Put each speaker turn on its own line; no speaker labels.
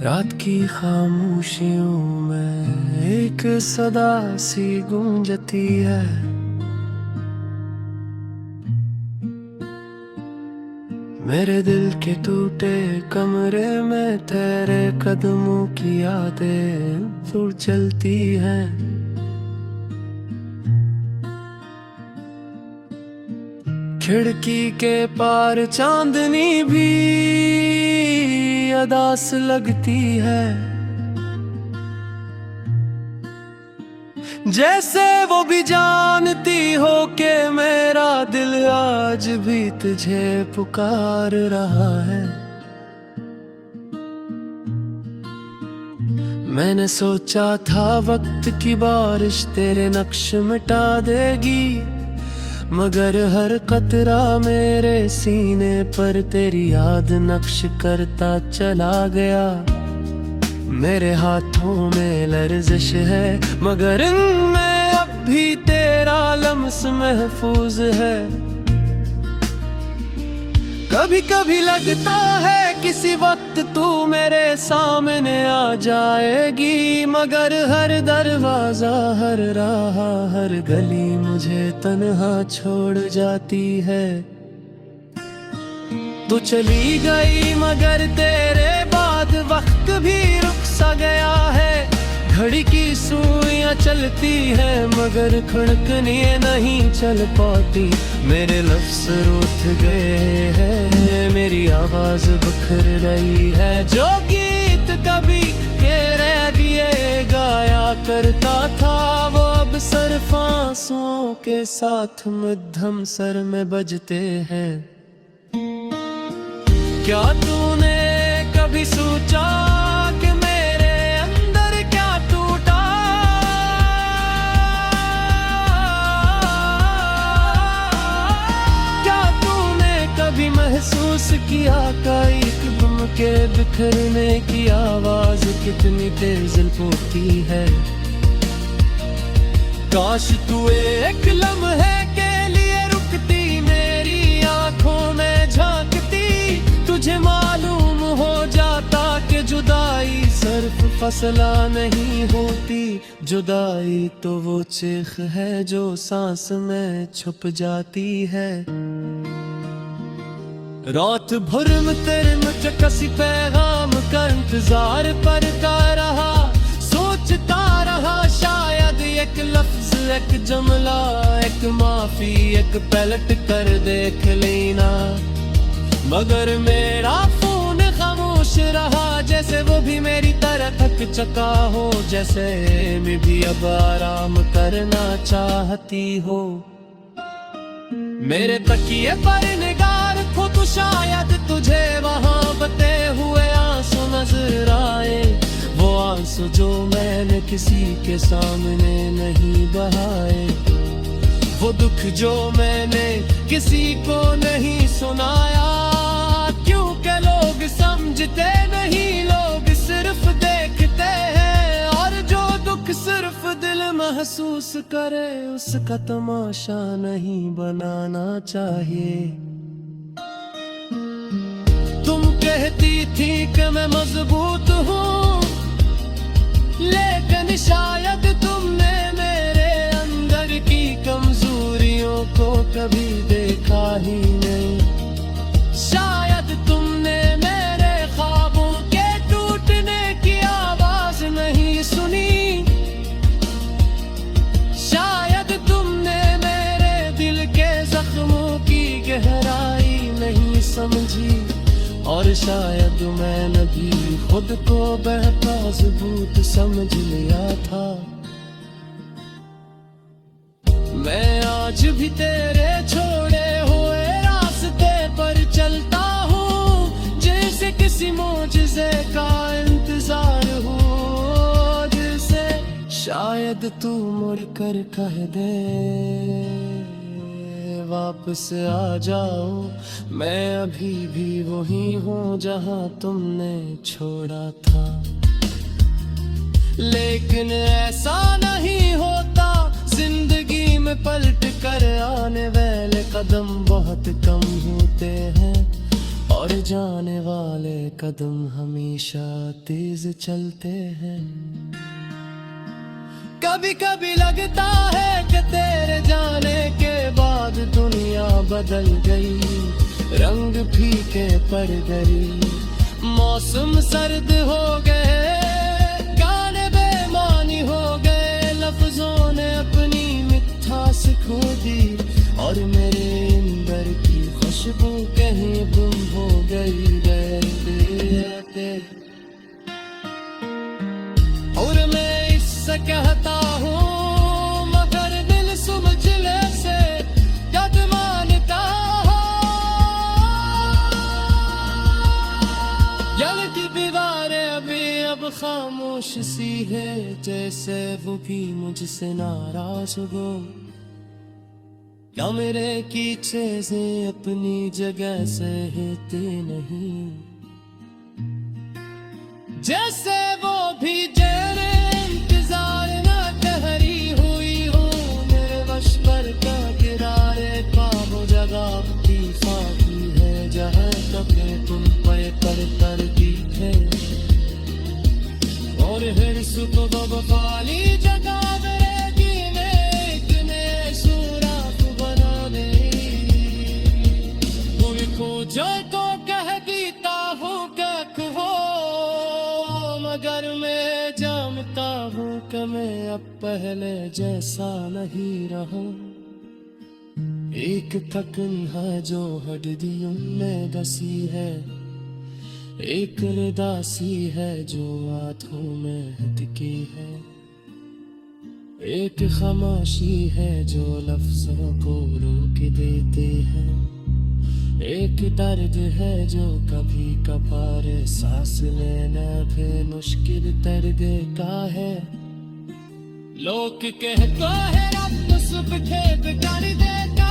रात की खामोशियों में एक सदा सी गूंजती है। मेरे दिल के टूटे कमरे में तेरे कदमों की यादें दूर चलती हैं। खिड़की के पार चांदनी भी अदास लगती है, जैसे वो भी जानती हो कि मेरा दिल आज भी तुझे पुकार रहा है। मैंने सोचा था वक्त की बारिश तेरे नक्श मिटा देगी, मगर हर कतरा मेरे सीने पर तेरी याद नक्श करता चला गया। मेरे हाथों में लर्जिश है, मगर इनमें अब भी तेरा लम्स महफूज है। कभी कभी लगता है किसी वक्त तू मेरे सामने आ जाएगी, मगर हर दरवाजा, हर राह, हर गली मुझे तन्हा छोड़ जाती है। तू चली गई मगर तेरे बाद वक्त भी रुक सा गया है। घड़ी की सुइयां चलती है मगर खड़कने नहीं चल पाती। मेरे लफ्ज़ रूठ गए हैं, मेरी आवाज बिखर रही है। जो गीत कभी के रेडियो गाया करता था, वो अब सिर्फ आंसुओं के साथ मध्यम सर में बजते हैं। क्या तूने कभी सोचा कि मेरे अंदर क्या टूटा? क्या तूने कभी महसूस किया एक बम के बिखरने की आवाज कितनी तेज लपकती है? काश तू एक लम्हे के लिए रुकती, मेरी आंखों में झांकती। तुझे मालूम हो जाता कि जुदाई सिर्फ फसला नहीं होती। जुदाई तो वो चीख है जो सांस में छुप जाती है। रात भर में तेरे मुझे पैगाम का इंतजार करता रहा। सोचता रहा शायद एक लफ्ज, एक जुमला, एक माफी, एक पलट कर देख लेना, मगर मेरा फोन खामोश रहा। जैसे वो भी मेरी तरह थक चुका हो, जैसे मैं भी अब आराम करना चाहती हो। मेरे तकिए पर निगार खो तो शायद तुझे वहां बते हुए आंसू नजर आए। वो आंसू जो मैंने किसी के सामने नहीं बहाए, वो दुख जो मैंने किसी को नहीं सुनाया। क्योंकि लोग समझते नहीं, लोग सिर्फ देखते हैं, और जो दुख सिर्फ दिल महसूस करे उसका तमाशा नहीं बनाना चाहिए। तुम कहती थी कि मैं मजबूत हूँ, लेकिन शायद तुमने मेरे अंदर की कमजोरियों को कभी देखा ही नहीं। शायद तुमने मेरे ख्वाबों के टूटने की आवाज नहीं सुनी। शायद तुमने मेरे दिल के जख्मों की गहराई नहीं समझी, और शायद मैंने भी खुद को बेहताज भूत समझ लिया था। मैं आज भी तेरे छोड़े हुए रास्ते पर चलता हूँ, जैसे किसी मौजज़े का इंतजार हो, जिसे शायद तू मुड़ कर कह दे वापस आ जाओ। मैं अभी भी वही हूँ जहाँ तुमने छोड़ा था, लेकिन ऐसा नहीं होता। जिंदगी में पलट कर आने वाले कदम बहुत कम होते हैं, और जाने वाले कदम हमेशा तेज चलते हैं। कभी कभी लगता है कि तेरे जाने के बाद दुनिया बदल गई, रंग फीके पड़ गई, मौसम सर्द हो गए, गाने बेमानी हो गए, लफ्जों ने अपनी मिठास खो दी, और मेरे अंदर की खुशबू कहीं गुम हो गई रहते। और मैं इससे कहता हूँ मगर दिल समझले से कद मानता हो। दिल की दीवारें अभी अब खामोश सी है, जैसे वो भी मुझसे नाराज हो, या मेरे की चीजें अपनी जगह से हिलती नहीं, जैसे वो भी तेरे इंतजार न ठहरी हुई हो। मेरे वश पर का किरारे का वो जगह की खाकी है, जहाँ कभी तुम पे कर दिखे, और हिर्स को बवाली जगह जो तो कह देता हूँ कख हो, मगर मैं जानता हूँ कि मैं अब पहले जैसा नहीं रहूं। एक थकन है जो हड्डियों में डसी है, एक उदासी है जो आंखों में हटकी है, एक खामोशी है जो लफ्जों को रोक देते हैं, एक दर्द है जो कभी कभार सांस लेना भी मुश्किल दर्द का है। लोग कहते हैं रब सुबह खेत कर देता